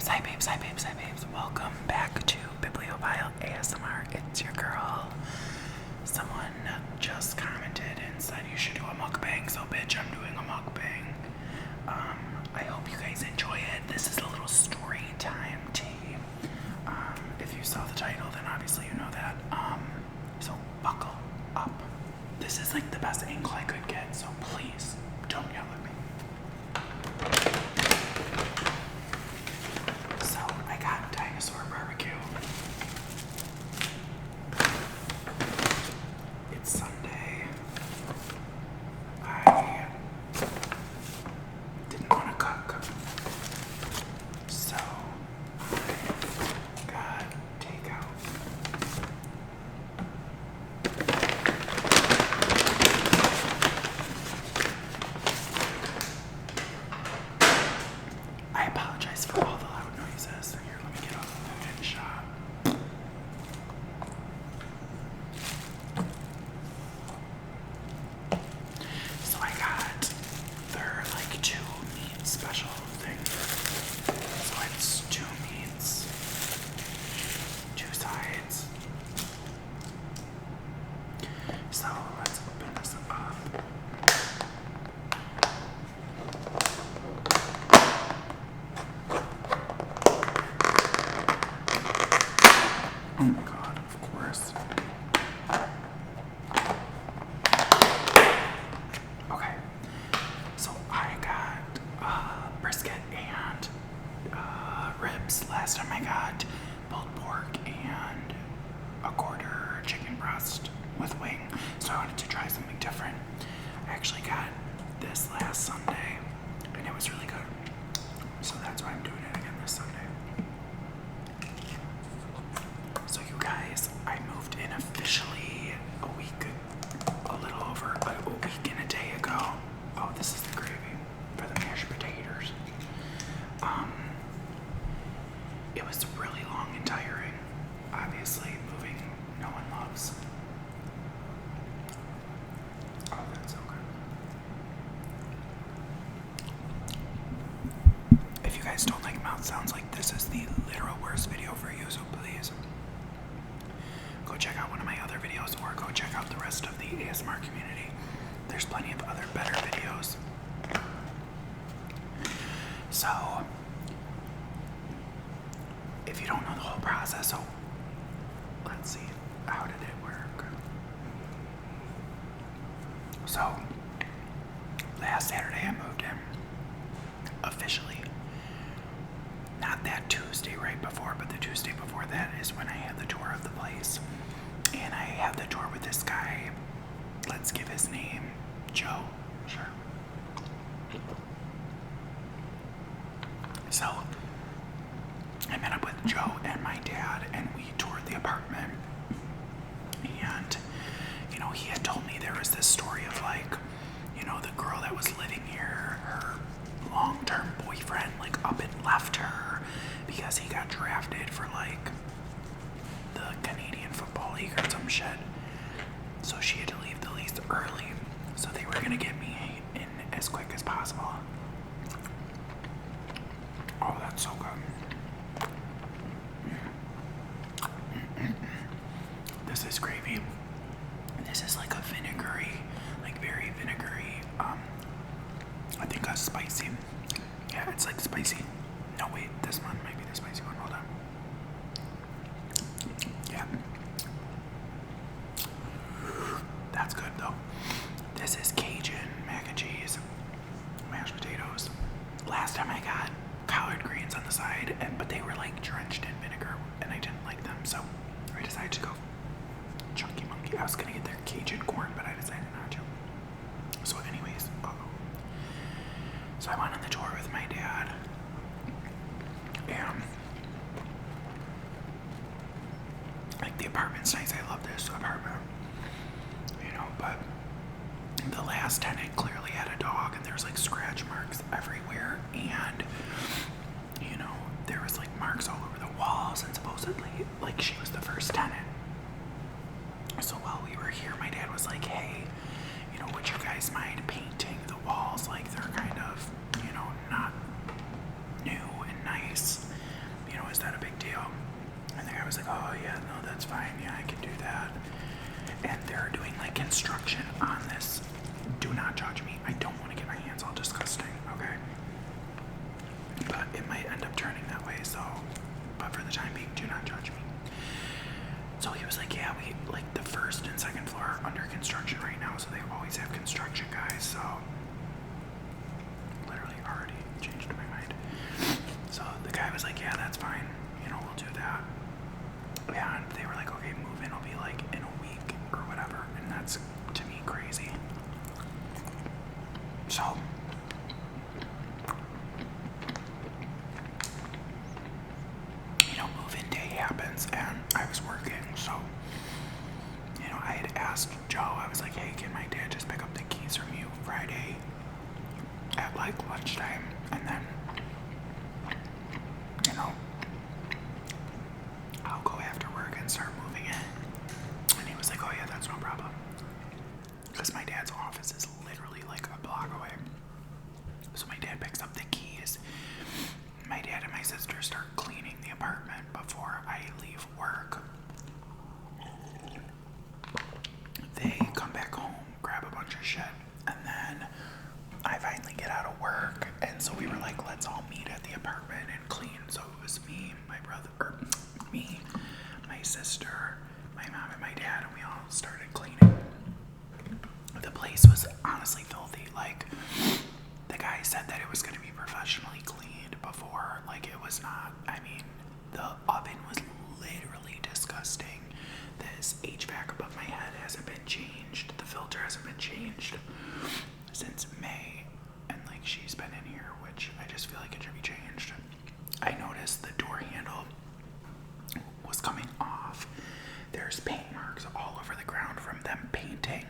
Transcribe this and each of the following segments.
Hi babes, hi babes, hi babes. Welcome back to Bibliophile ASMR. It's your girl. Someone just commented and said you should do a mukbang, so bitch, I'm doing a mukbang. I hope you guys enjoy it. This is a little story time tea. If you saw the title, then obviously you know that. So buckle up. This is like the best angle I could get, so please don't yell at me. So I got dinosaur barbecue. It's Sunday. I didn't want to cook, so I got takeout. I apologize for all the loud noises. Here, let me get a good shot. So I got their like 2 meat special thing. So it's 2 meats, 2 sides. So let's open this up. Oh my god, of course. Okay, so I got brisket and ribs. Last time I got pulled pork and a quarter chicken breast with wing. So I wanted to try something different. I actually got this last Sunday and it was really good. So that's why I'm doing it again this Sunday. So you guys, I moved in officially a little over a week and a day ago. Oh, this is the gravy for the mashed potatoes. It was really long and tiring. Obviously, moving, no one loves. Oh, that's so good. If you guys don't like mouth sounds, like this is the literal worst video for you, so please go check out one of my other videos or go check out the rest of the ASMR community. There's plenty of other better videos. So, if you don't know the whole process, so let's see, how did it work? So, last Saturday I moved in, officially. Not that Tuesday right before, but the Tuesday before that is when I had the tour of the place. And I had the tour with this guy. Let's give his name Joe. Sure. So I met up with Joe and my dad and we toured the apartment. And, he had told me there was this story of like, the girl that was living here, her long-term boyfriend like up and left her because he got drafted for like the Canadian Football League or some shit. So she had to leave the lease early. So they were gonna get me in as quick as possible. Oh, that's so good. This is gravy. This is like a vinegary, like very vinegary, I think a spicy. Yeah, it's like spicy. No, wait, this one might be the spicy one. Hold on. Yeah. That's good though. This is Cajun mac and cheese, mashed potatoes. Last time I got collard greens on the side, but they were like drenched in vinegar and I didn't like them, so I decided to go chunky monkey. I was gonna get their Cajun corn, but I decided not to. So anyways, so I went on the tour with my dad, and like the apartment's nice. I love this apartment, but the last tenant clearly had a dog and there's like scratch marks everywhere, and there was like marks all over the walls, and supposedly like she was the first tenant. So while we were here, my dad was like, hey, would you guys mind painting the walls like they're kind of, not new and nice? sister, my mom, and my dad, and we all started cleaning. The place was honestly filthy. Like, the guy said that it was going to be professionally cleaned before. Like, it was not. I mean, the oven was literally disgusting. This HVAC above my head hasn't been changed. The filter hasn't been changed since May. And, like, she's been in here, which I just feel like it should be changed. I noticed the door handle was coming off. There's paint marks all over the ground from them painting,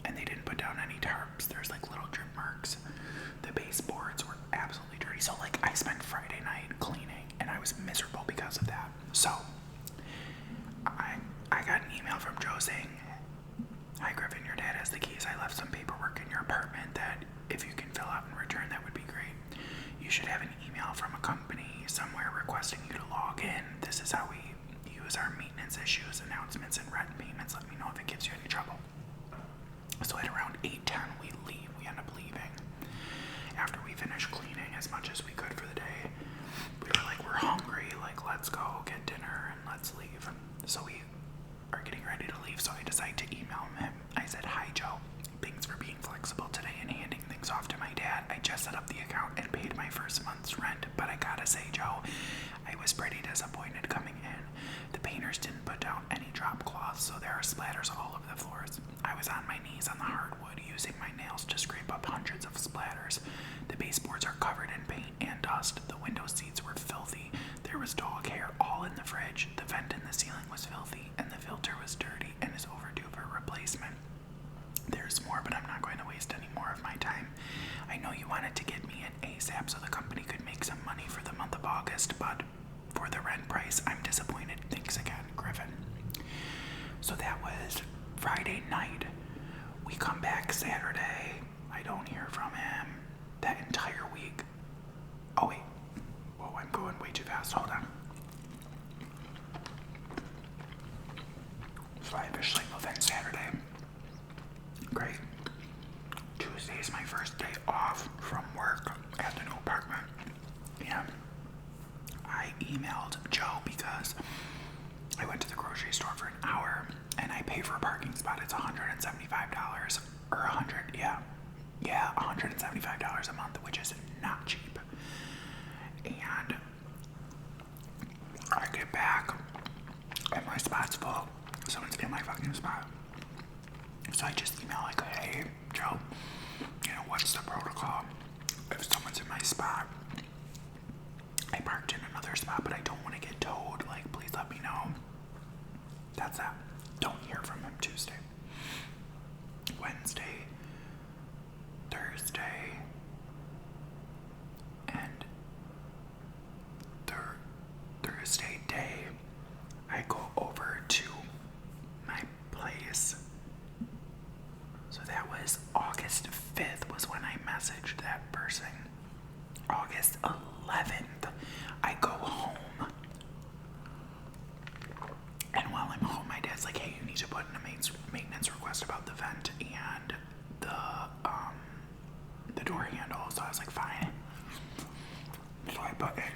and they didn't put down any tarps. There's like little drip marks. The baseboards were absolutely dirty. So like I spent Friday night cleaning, and I was miserable because of that. So I got an email from Joe saying, "Hi Griffin, your dad has the keys. I left some paperwork in your apartment that if you can fill out and return, that would be great. You should have an email from a company somewhere requesting you to log in. This is how we use our maintenance issues, announcements, and rent payments. Let me know if it gives you any trouble." So at around 8:10 we leave. We end up leaving. After we finished cleaning as much as we could for the day, we were like, we're hungry, like let's go get dinner and let's leave. So we are getting ready to leave, so I decide to email him. I said, "Hi Joe, thanks for being flexible today and handing things off to my dad. I just set up the account and paid my first month's rent, but I gotta say, Joe, I was pretty disappointed coming in. The painters didn't put down any drop cloths, so there are splatters all over the floors. I was on my knees on the hardwood, using my nails to scrape up hundreds of splatters. The baseboards are covered in paint and dust. The window seats were filthy. There was dog hair all in the fridge. The vent in the ceiling was filthy, and the filter was dirty and is overdue for replacement. There's more, but I'm not going to waste any more of my time. I know you wanted to get me in ASAP so the company could make some money for the month of August, but for the rent price, I'm disappointed. Thanks again, Griffin." So that was Friday night. We come back Saturday. I don't hear from him that entire week. Oh wait. Whoa, I'm going way too fast. Hold on. So I officially move in Saturday. Great. Tuesday is my first day off from work at the new apartment. And I emailed Joe because I went to the grocery store for an hour and I pay for a parking spot. It's $175 or $175 a month, which is not cheap. And I get back and my spot's full. Someone's in my fucking spot. So I just email like, "Hey, Joe, what's the protocol if someone's in my spot? I parked in another spot, but I don't want to get towed. Like, please let me know." That's that. Don't hear from him Tuesday. Wednesday, Thursday, and Thursday day, I go over to my place. So that was August 5th was when I messaged that person. August 11th, I go home. And while I'm home, my dad's like, "Hey, you need to put in a maintenance request about the vent and the door handle." So I was like, fine. So I put in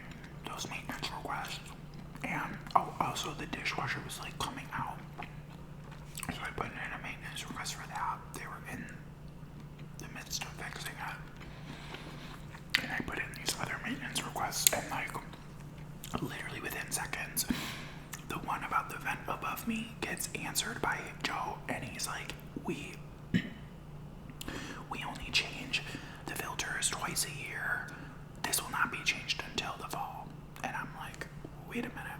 those maintenance requests. And also the dishwasher was like coming out. So I put in a maintenance request for that. They were in the midst of fixing it. And I put in these other maintenance requests, and like literally within seconds, the one about the vent above me gets answered by Joe, and he's like, we only change the filters twice a year. This will not be changed until the fall. And I'm like, wait a minute.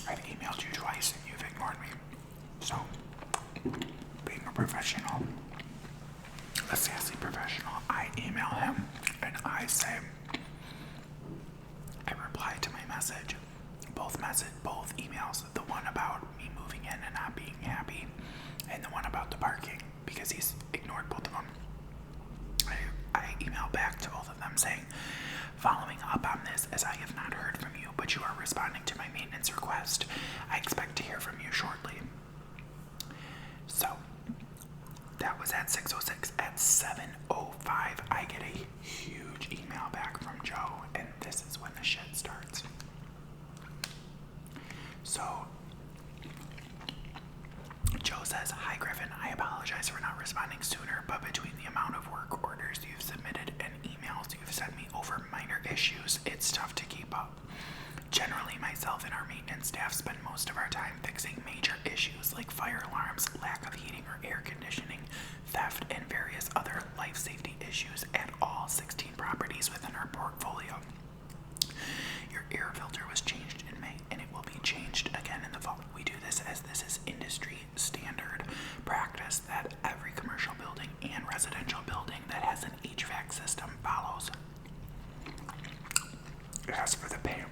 I've emailed you twice and you've ignored me. So, being a professional, a sassy professional, I email him and I say, I reply to my message, both emails, the one about me moving in and not being happy, and the one about the parking, because he's ignored both of them. I email back to both of them saying, following up on this, as I have not heard from you, but you are responding to my maintenance request, I expect to hear from you shortly. So, that was at 6:06. At 7:05, I get a huge email back from Joe, and this is when the shit starts. myself and our maintenance staff spend most of our time fixing major issues like fire alarms, lack of heating or air conditioning, theft, and various other life safety issues at all 16 properties within our portfolio. Your air filter was changed in May, and it will be changed again in the fall. We do this as this is industry standard practice that every commercial building and residential building that has an HVAC system follows. As for the paint,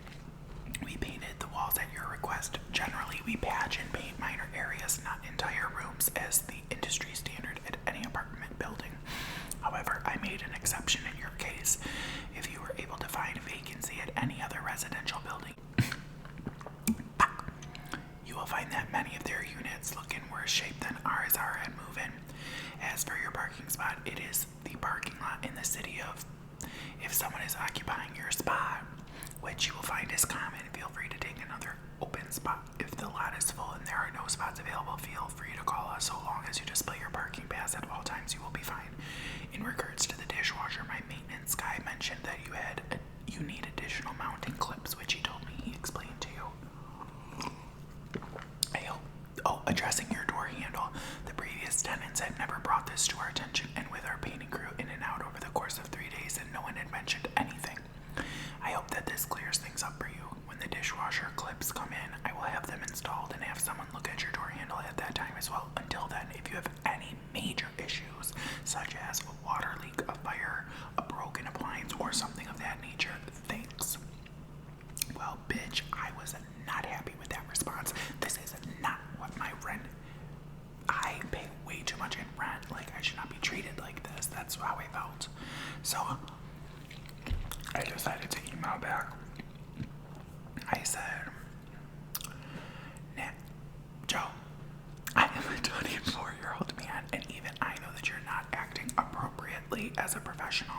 we painted the walls at your request. Generally, we patch and paint minor areas, not entire rooms, as the industry standard at any apartment building. However, I made an exception in your case. If you were able to find a vacancy at any other residential building, you will find that many of their units look in worse shape than ours are at move-in. As for your parking spot, it is the parking lot in the city of. If someone is occupying your spot, which you will find is common, feel free to take another open spot. If the lot is full and there are no spots available, feel free to call us. So long as you display your parking pass at all times, you will be fine. In regards to the dishwasher, my maintenance guy mentioned that you need additional mounting clips, which he told me he explained to you. Addressing your door handle, the previous tenants had never brought this to our attention, and with our painting crew in and out over the course of 3 days, and no one had mentioned anything. I hope that this clears things up for you. When the dishwasher clips come in, I will have them installed and have someone look at your door handle at that time as well. Until then, if you have any major issues, such as a water leak, a fire, a broken appliance, or something of that nature, thanks. Well, bitch, I was not happy with that response. This is not what my rent. I pay way too much in rent. Like, I should not be treated like this. That's how I felt. So, I decided to email back. I said, nah, Joe, I am a 24-year-old man, and even I know that you're not acting appropriately as a professional.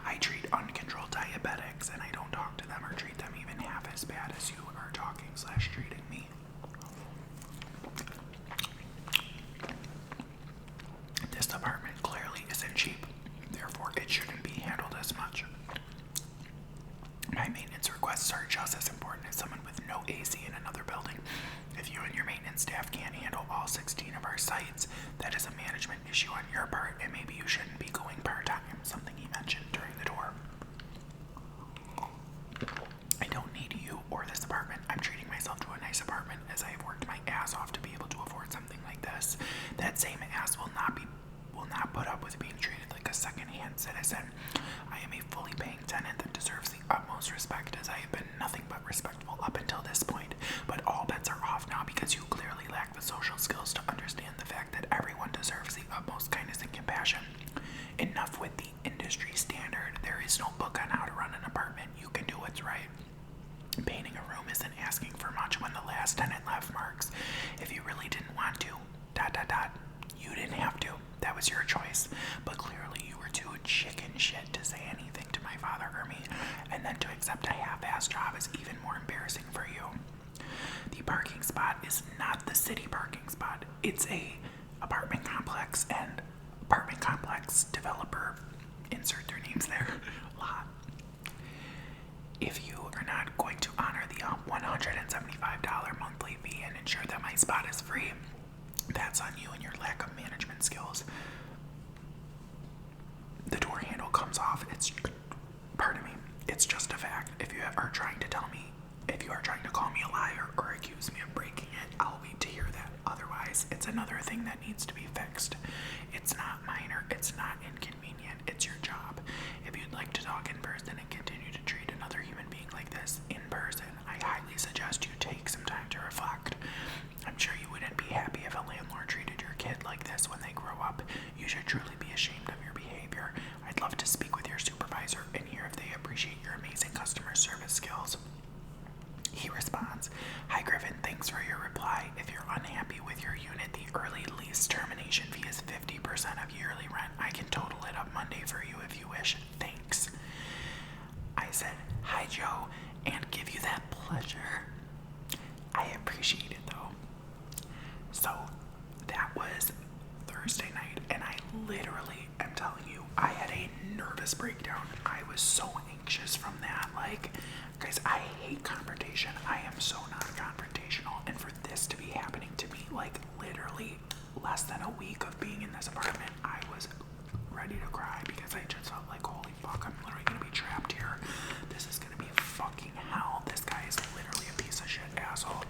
I treat uncontrolled diabetics, and I don't talk to them or treat them even half as bad as you are talking/treating me. This apartment clearly isn't cheap, therefore it shouldn't be handled as much. My maintenance requests are just as important as someone with no AC in another building. If you and your maintenance staff can't handle all 16 of our sites, that is a management issue on your part, and maybe you shouldn't be going part-time, something he mentioned during the tour. I don't need you or this apartment. I'm treating myself to a nice apartment, as I have worked my ass off to be able to afford something like this. That same ass will not put up with being treated like a second-hand citizen. I am a fully paying tenant that deserves the utmost respect, as I have been nothing but respectful up until this point. But all bets are off now because you clearly lack the social skills to understand the fact that everyone deserves the utmost kindness and compassion. Enough with the industry standard. There is no book on how to run an apartment. You can do what's right. Painting a room isn't asking for much when the last tenant left marks. If you really didn't want to, you didn't have to. That was your choice. But clearly you were too chicken shit to say anything to my father or me, and then to accept a half-assed job is even more embarrassing for you. The parking spot is not the city parking spot. It's a apartment complex, and apartment complex developer, insert their names there, lot. If you are not going to honor the $175 monthly fee and ensure that my spot is free, that's on you and your lack of management skills. The door handle comes off. It's just a fact. If you are trying to call me a liar or accuse me of breaking it, I'll wait to hear that. Otherwise, it's another thing that needs to be fixed. It's not minor. It's not inconvenient. It's your job. If you'd like to talk in person and continue to treat another human being like this in person, I highly suggest you take some time to reflect. I'm sure you wouldn't be happy if a landlord treated your kid like this when they grow up. You should truly be ashamed of your behavior. I'd love to speak with your supervisor and hear if they appreciate your amazing customer service skills. He responds, Hi Griffin, thanks for your reply. If you're unhappy with your unit, the early lease termination fee is 50% of yearly rent. I can total it up Monday for you if you wish. Thanks. I said, Hi Joe, and give you that pleasure. I appreciate it though. So that was Thursday night, and I literally am telling you, I had a nervous breakdown. I was so anxious from that. Like, guys, I hate confrontation. I am so non-confrontational. And for this to be happening to me, like, literally less than a week of being in this apartment, I was ready to cry because I just felt like, holy fuck, I'm literally gonna be trapped here. This is gonna be fucking hell. This guy is literally a piece of shit asshole.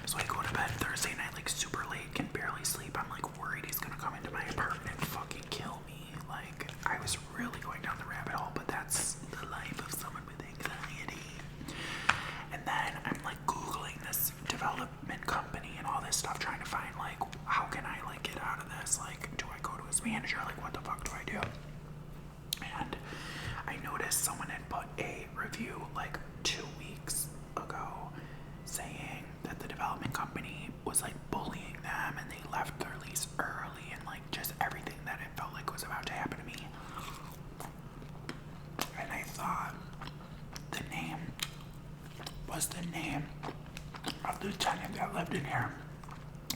So I go to bed Thursday night, like, super late, can barely sleep. I'm like worried he's gonna come into my apartment and fucking kill me. Like, I was really going down the rabbit hole, but that's the life of someone with anxiety. And then I'm like Googling this development company and all this stuff, trying to find, like, how can I, like, get out of this? Like, do I go to his manager? Like, what the fuck do I do? And I noticed someone had put a review like 2 weeks ago saying that the development company was like bullying them and they left their lease early and like just everything that it felt like was about to happen to me. And I thought the name was the name of the tenant that lived in here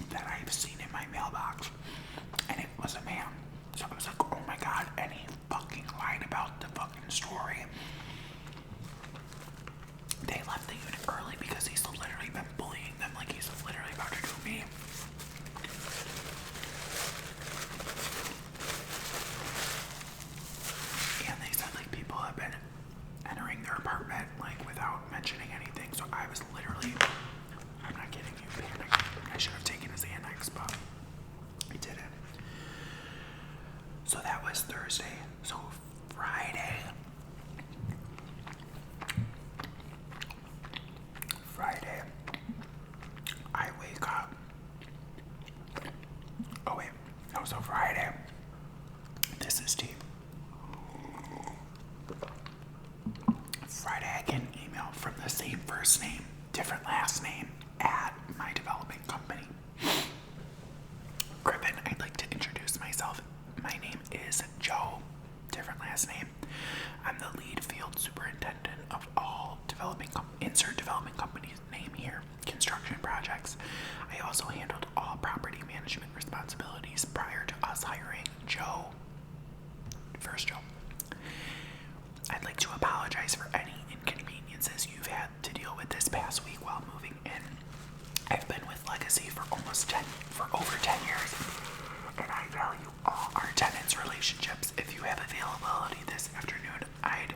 that I've seen in my mailbox, and it was a man. So I was like, oh my god, and he fucking lied about the fucking story. They left the unit early because he's literally been bullying them, like he's literally about to do me. And they said like people have been entering their apartment like without mentioning anything. So I was literally, I'm not kidding you, panicked. I should have taken his Xanax, but I didn't. So that was Thursday. So Friday, I wake up. Oh wait, no, so Friday, this is tea. Friday I get an email from the same first name, different last name at my development company. Griffin, I'd like to introduce myself. My name is Joe, different last name. I'm the lead field superintendent of all insert development company's name here, construction projects. I also handled all property management responsibilities prior to us hiring Joe. First Joe. I'd like to apologize for any inconveniences you've had to deal with this past week while moving in. I've been with Legacy for over 10 years, and I value all our tenants' relationships. If you have availability this afternoon, I'd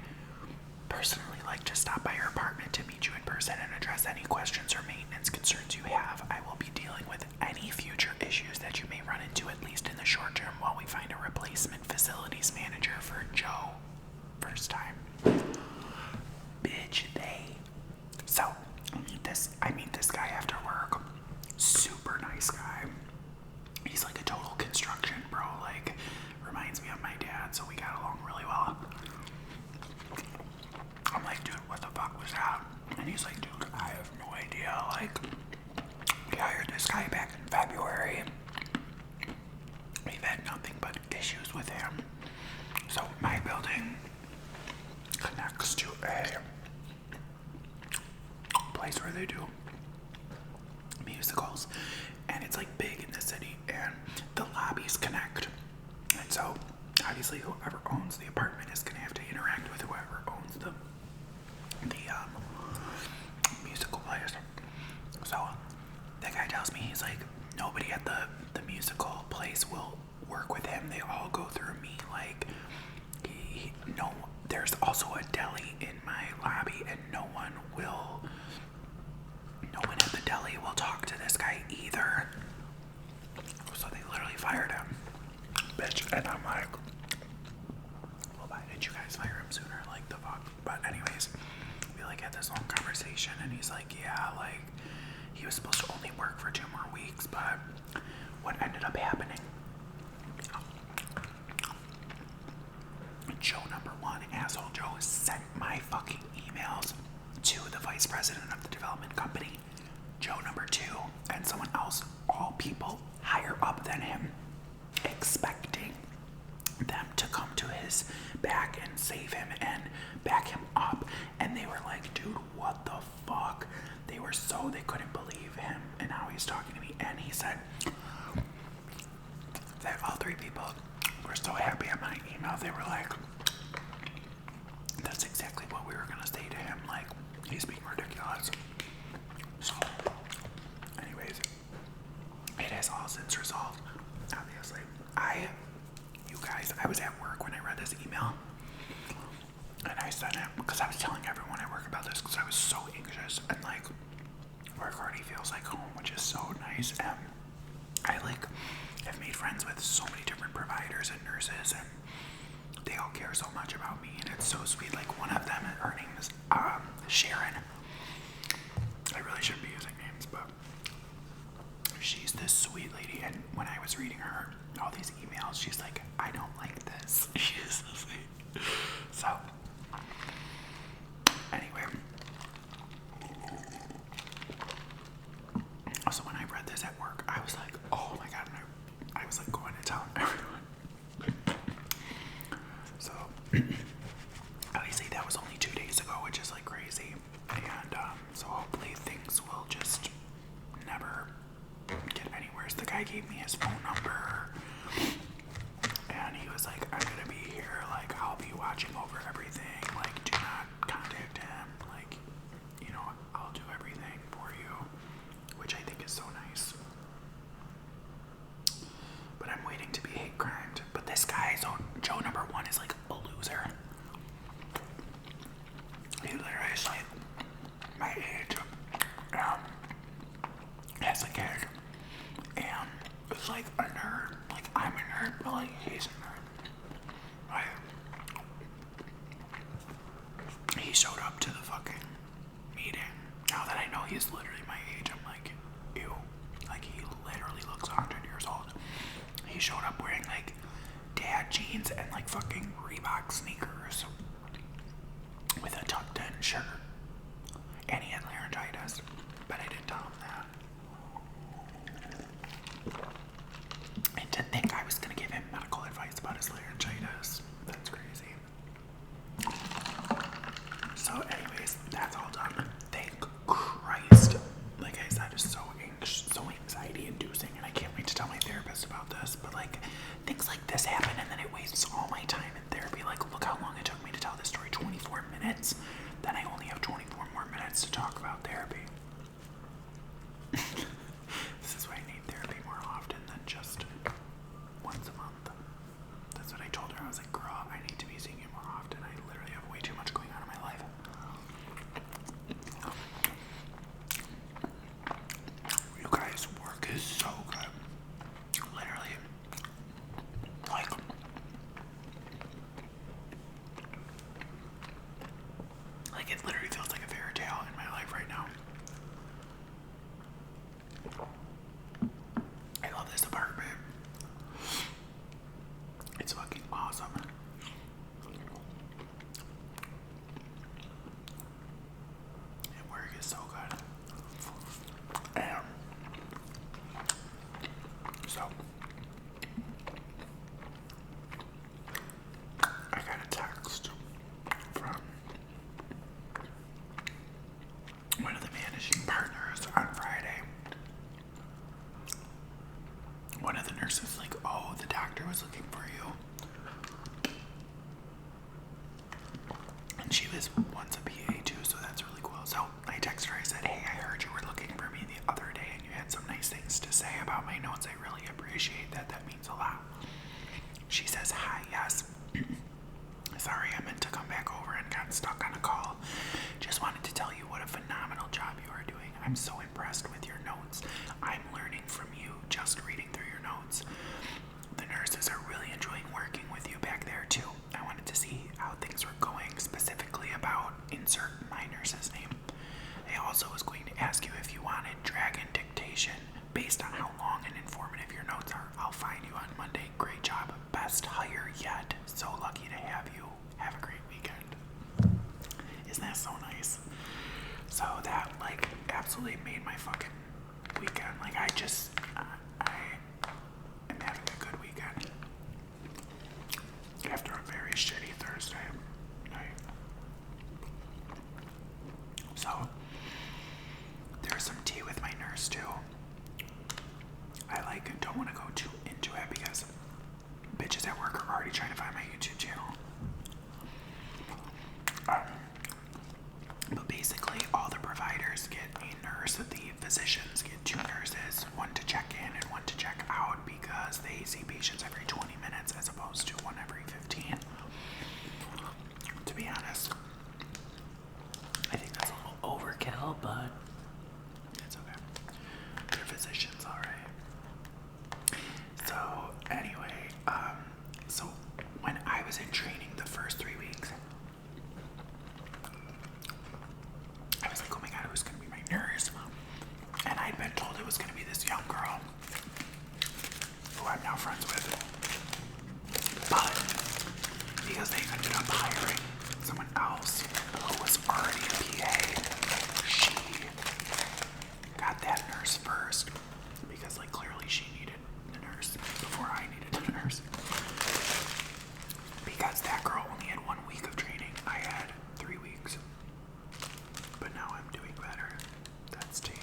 personally like to stop by your apartment to meet you in person and address any questions or maintenance concerns you have. I will be dealing with any future issues that you may run into, at least in the short term, while we find a replacement facilities manager for Joe. First time. Bitch, So, I meet this guy after work. Super nice guy. He's like a total construction bro, like, reminds me of my dad, so we got along really well. I'm like, dude, what the fuck was that? And he's like, dude, I have no idea. Like, we hired this guy back in February. We've had nothing but issues with him. So my building connects to a place where they do musicals, and it's like big in the city, and the lobbies connect. And so obviously whoever owns the apartment is gonna have to interact with whoever owns the musical place. So the guy tells me, he's like, nobody at the musical place will work with him. They all go through me. Like, there's also a deli in my lobby, and no one at the deli will talk to this guy either. So they literally fired him. Bitch. And I'm like, well, why didn't you guys fire him sooner? Like, the fuck? But anyways, we like had this long conversation, and he's like, yeah, like, he was supposed to only work for 2 more weeks, but what ended up happening, Joe number 1, asshole Joe, sent my fucking emails to the vice president of the development company, Joe number 2, and someone else, all people higher up than him, expecting them to come to his back and save him and back him up. And they were like, dude, what the fuck? They couldn't believe him and how he's talking to me. And he said that all 3 people were so happy at my email. They were like, that's exactly what we were gonna say to him. Like, he's being ridiculous. So, anyways, it has all since resolved, obviously. You guys, I was at work when I read this email, and I sent it because I was telling everyone at work about this because I was so anxious, and like, work already feels like home, which is so nice. And I like have made friends with so many different providers and nurses, and they all care so much about me, and it's so sweet. Like, one of them, her name is Sharon. I really shouldn't be using names, but she's this sweet lady, and when I was reading her all these emails, she's like, I don't like this. She's so sweet. So, anyway. So when I read this at work, I was like, oh my god, and I was like going to tell everyone. So, obviously that was only 2 days ago, which is like crazy. And so hopefully things will just never get anywhere. So the guy gave me his phone number, and he was like, I'm gonna be here, like, I'll be watching over everything, like, do not contact him, like, you know, I'll do everything for you, which I think is so nice. But I'm waiting to be hate crimed. But this guy, so Joe number 1 is like a loser. He literally is like my age, has a kid, and it's like a nerd. Like, I'm a nerd, but like he's a nerd. Like, he showed up to the fucking meeting. Now that I know he's literally my age, I'm like, ew. Like, he literally looks 100 years old. He showed up wearing like dad jeans and like fucking Reebok sneakers with a tucked in shirt. And he had laryngitis, but I didn't tell him that. And to think I was gonna give him medical advice about his laryngitis. That's crazy. So anyways, that's all done. Thank Christ. Like I said, it's so anxiety inducing, and I can't wait to tell my therapist about this. But like, things like this happen, and then it wastes all my time in therapy. Like, look how long it took me to tell this story, 24 minutes. Then I only have 24 more minutes to talk about therapy. This is why I need therapy more often than just once a month. That's what I told her. I was like, girl, I need to be seeing you more often. I literally have way too much going on in my life. You guys, work is so good. Literally. Like it literally feels like a fairy tale in my life right now. I love this apartment. It's fucking awesome. And work is so good. So I got a text from one of the managing partners on Friday. One of the nurses like, oh, the doctor was looking for you. And she was once a PA too, so that's really cool. So I texted her, I said, hey, I heard you were looking for me the other day and you had some nice things to say about my notes. I really appreciate that. That means a lot. She says, hi, yes. Sorry, I meant to come back over and got stuck on a call. Just wanted to tell you what a phenomenal job you are doing. I'm so impressed with your notes. I'm learning from you just reading through your notes. The nurses are really enjoying working with you back there too. I wanted to see how things were going, specifically about insert my nurse's name. I also was going to ask you if you wanted dragon dictation based on how long and informative your notes are. I'll find you on Monday. Great job. Best hire yet. So lucky to have you. Have a great weekend. Isn't that so nice? So that like absolutely made my fucking weekend. Like I am having a good weekend after a very shitty Thursday night. So there's some tea with my nurse too. I don't want to go too into it because bitches at work are already trying to find my YouTube channel. physicians get 2 nurses, one to check in and one to check out, because they see patients every 20 minutes as opposed to one every 15. To be honest, I think that's a little overkill, but it's okay. They're physicians, alright. So, anyway, so when I was in training the first 3 weeks, I was like, oh my god, who's gonna be my nurse? And I'd been told it was gonna be this young girl who I'm now friends with. But because they ended up hiring someone else who was already a PA, she got that nurse first, because like clearly she needed the nurse before I needed the nurse. Because that girl only had 1 week of training, I had 3 weeks. But now I'm doing better. That's tea.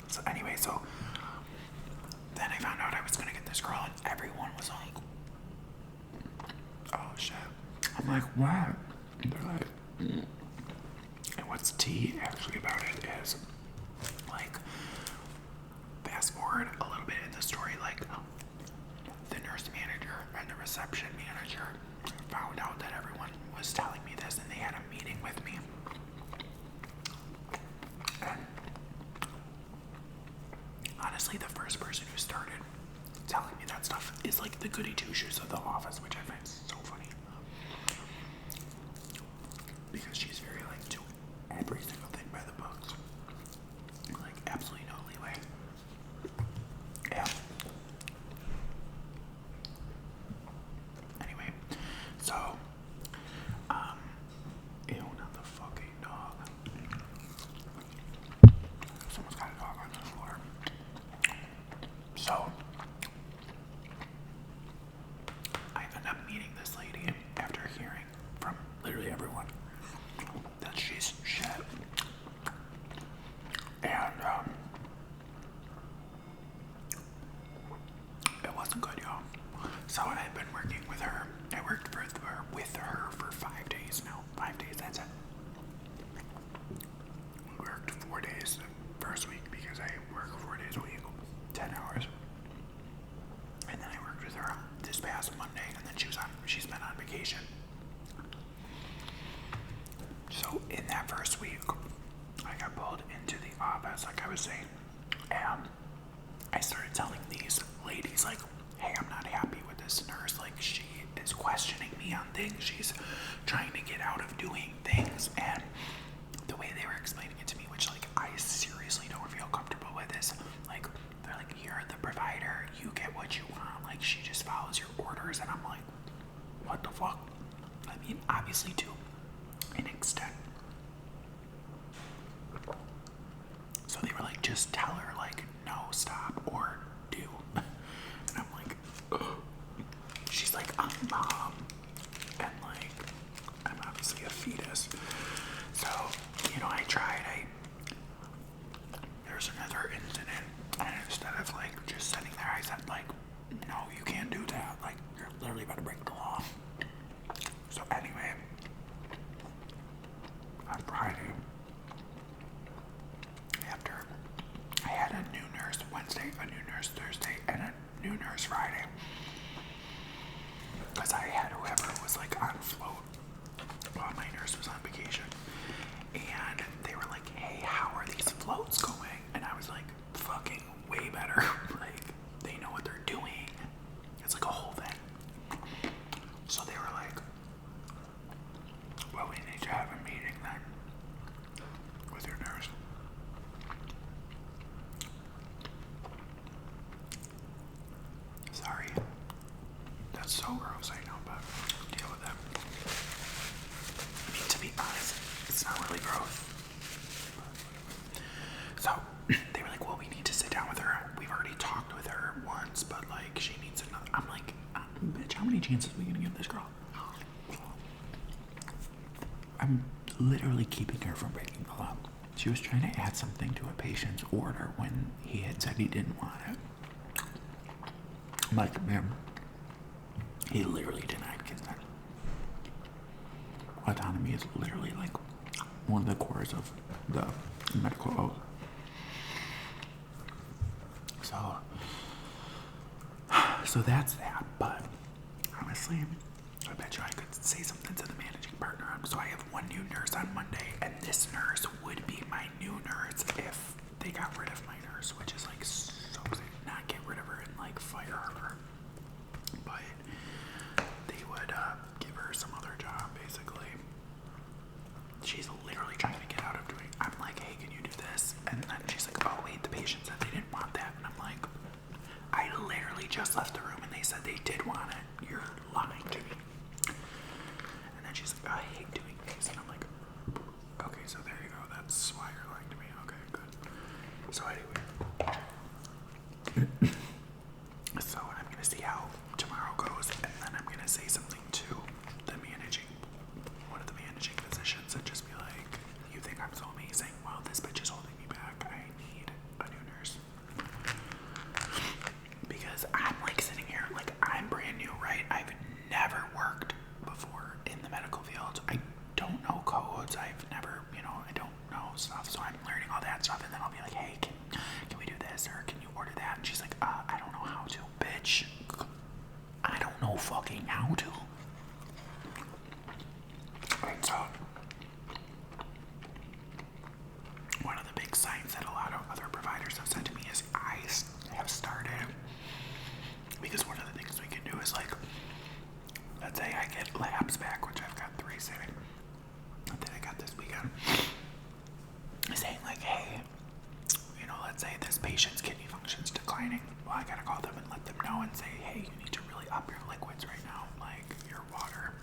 So anyway, so then I found out I was gonna get this girl, and everyone was like, oh shit. I'm like, what? And they're like, and what's tea actually about it is, like, fast forward a little bit in the story, like, the nurse manager and the reception manager found out that everyone was telling me this, and they had a meeting with me. And honestly, the first person who started telling me that stuff is like the goody two-shoes of the office, which I find so funny. Because she's very like, do every single thing by the books. Like, absolutely no leeway. Yeah. Anyway, so, ew, not the fucking dog. Someone's got a dog on the floor. So, I end up meeting this lady after hearing from literally everyone that she's shit. And, it wasn't good, y'all. So I had been working with her. I worked with her for 5 days now. 5 days, that's it. We worked 4 days the first week because I work 4 days a week, 10 hours. And then I worked with her this past Monday, and then she's been on vacation. So in that first week, I got pulled into the office, like I was saying, and I started telling these ladies, like, hey, I'm not happy with this nurse. Like, she is questioning me on things. She's trying to get out of doing things. And the way they were explaining it to me, which, like, I seriously don't feel comfortable with, is, like, they're like, you're the provider. You get what you want. Like, she just follows your orders. And I'm like, what the fuck? I mean, obviously, to an extent. So they were like, just tell her, like, no, stop, or do. And I'm like, ugh. She's like, I'm mom. And like, I'm obviously a fetus. So, you know, I tried. There's another incident. And instead of like just sitting there, I said, like, no, you can't do that. Like, you're literally about to break the law. So anyway, on Friday, after I had a new nurse Wednesday, a new nurse Thursday, and a new nurse Friday, because I had whoever was like on float while my nurse was on vacation, and they were like, hey, how are these floats going? And I was like, fucking way better. Like, they know what they're doing. It's like a whole thing. So they were like, well, we need to have a meeting then with your nurse. Sorry. That's so gross, I know, but deal with it. I mean, to be honest, it's not really gross. So, they were like, well, we need to sit down with her. We've already talked with her once, but, like, she needs another. I'm like, bitch, how many chances are we gonna give this girl? I'm literally keeping her from breaking the law. She was trying to add something to a patient's order when he had said he didn't want it. I'm like, ma'am, he literally denied consent. Autonomy is literally like one of the cores of the medical oath. So that's that. But honestly, I bet you I could say something to the managing partner. So I have one new nurse on Monday, and this nurse would be my new nurse if they got rid of my nurse, which is like so not get rid of her and like fire her, but they would give her some other job basically. She's literally trying to get out of doing. I'm like, hey, can you do this? And then she's like, oh wait, the patient said they didn't want that, and I'm like, I literally just left the room and they said they did want it. You're lying to me. And then she's like, I hate doing these, and I'm like, okay, so there you go. That's why you're lying to me. Okay, good. So anyway, so I'm gonna see how tomorrow goes, and then I'm gonna say something to the one of the managing physicians, and just be like, you think I'm so amazing? Well, this bitch is holding me back. I need a new nurse. Because I'm like sitting here, like I'm brand new, right? I've never worked before in the medical field. I don't know codes. I've never, I don't know stuff. So I'm learning all that stuff, and then I'll be like, hey, can we do this, or can you order that? And she's like, I don't know how to, bitch. I don't know fucking how to. Right, so one of the big signs that a lot of other providers have said to me is I have started, because one of the things we can do is like, let's say I get labs back, which I've got 3 sitting that I got this weekend, saying like, hey, let's say this patient's kidney function's declining. Well, I gotta call them and let them know and say, hey, you need to really up your liquids right now, like your water.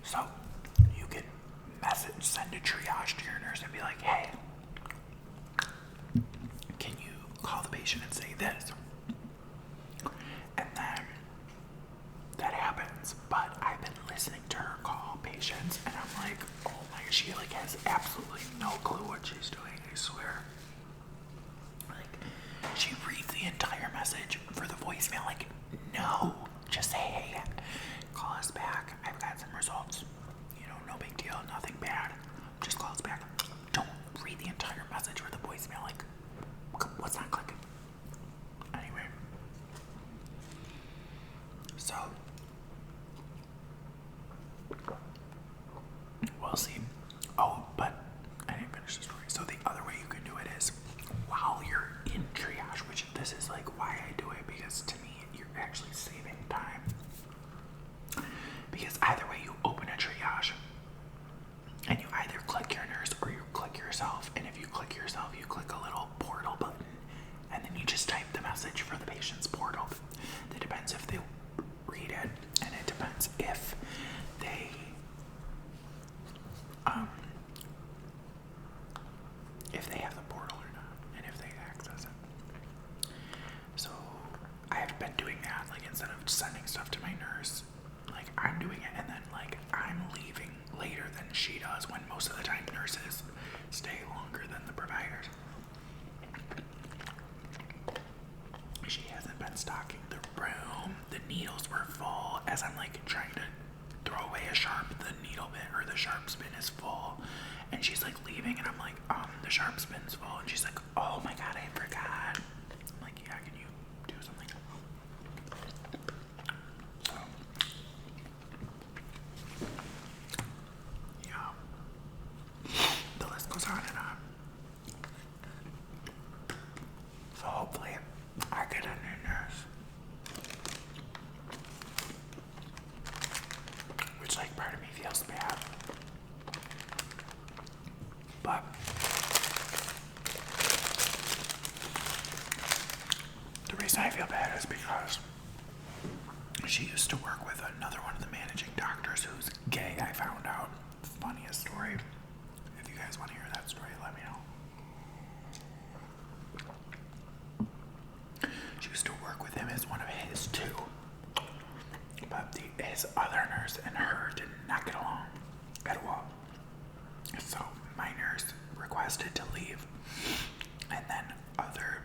So you can send a triage to your nurse and be like, hey, can you call the patient and say this? And then that happens, but I've been listening to her call patients, and I'm like, oh my, she like has absolutely no clue what she's doing, I swear. Like, she reads the entire message for the voicemail, like, no, just say, hey, call us back, I've got some results, no big deal, nothing bad, just call us back. Don't read the entire message for the voicemail, like, what's not clicking? Anyway, so we'll see. Oh, but I didn't finish the story. So the other way you can do it is while you're in triage, which this is like why I do it, because to me you're actually saving time. Because either way, you open a triage and you either click your nurse or you click yourself. And if you click yourself, you click a little portal button, and then you just type the message for the patient's portal. It depends if they read it, and it depends if they have the portal or not, and if they access it. So I've been doing that, like instead of sending stuff to my nurse, like I'm doing it, and then like I'm leaving later than she does, when most of the time nurses stay longer than the providers. She hasn't been stocking the room. The needles were full. As I'm like trying to throw away a sharp, the needle bit or the sharp spin is full. And she's like leaving, and I'm like, the sharp spin's full. And she's like, oh my god, I forgot. I'm like, yeah, can you do something? So, yeah. The list goes on and on. So hopefully I get a new nurse. Which, like, part of me feels bad. But the reason I feel bad is because she used to work with another one of the managing doctors who's gay, I found out. Funniest story. If you guys want to hear that story, let me know. She used to work with him as one of his too. But his other nurse and her did not get along at all. So my nurse requested to leave, and then other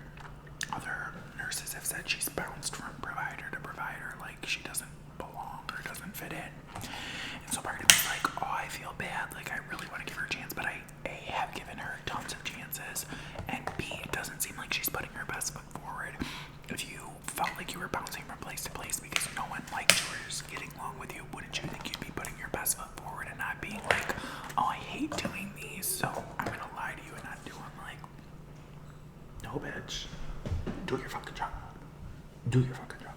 nurses have said she's bounced from provider to provider, like she doesn't belong or doesn't fit in. And so part of me's like, oh, I feel bad, like I really want to give her a chance, but I A, have given her tons of chances, and B, it doesn't seem like she's putting her best foot forward. were bouncing from place to place because no one liked you or is getting along with you, wouldn't you think you'd be putting your best foot forward and not being like, oh, I hate doing these, so I'm gonna lie to you and not do them? Like, no, bitch. Do your fucking job. Do your fucking job.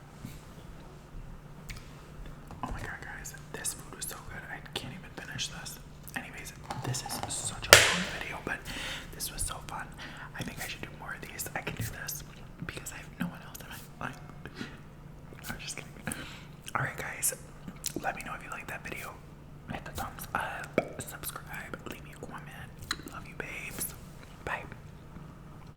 Oh my god, guys, this food was so good. I can't even finish this. Anyways, this is such a long video, but this was so fun. I think I should do more of these. I can do this because I have no one else in my life. I'm just kidding. Alright, guys, let me know if you like that video. Hit the thumbs up, subscribe,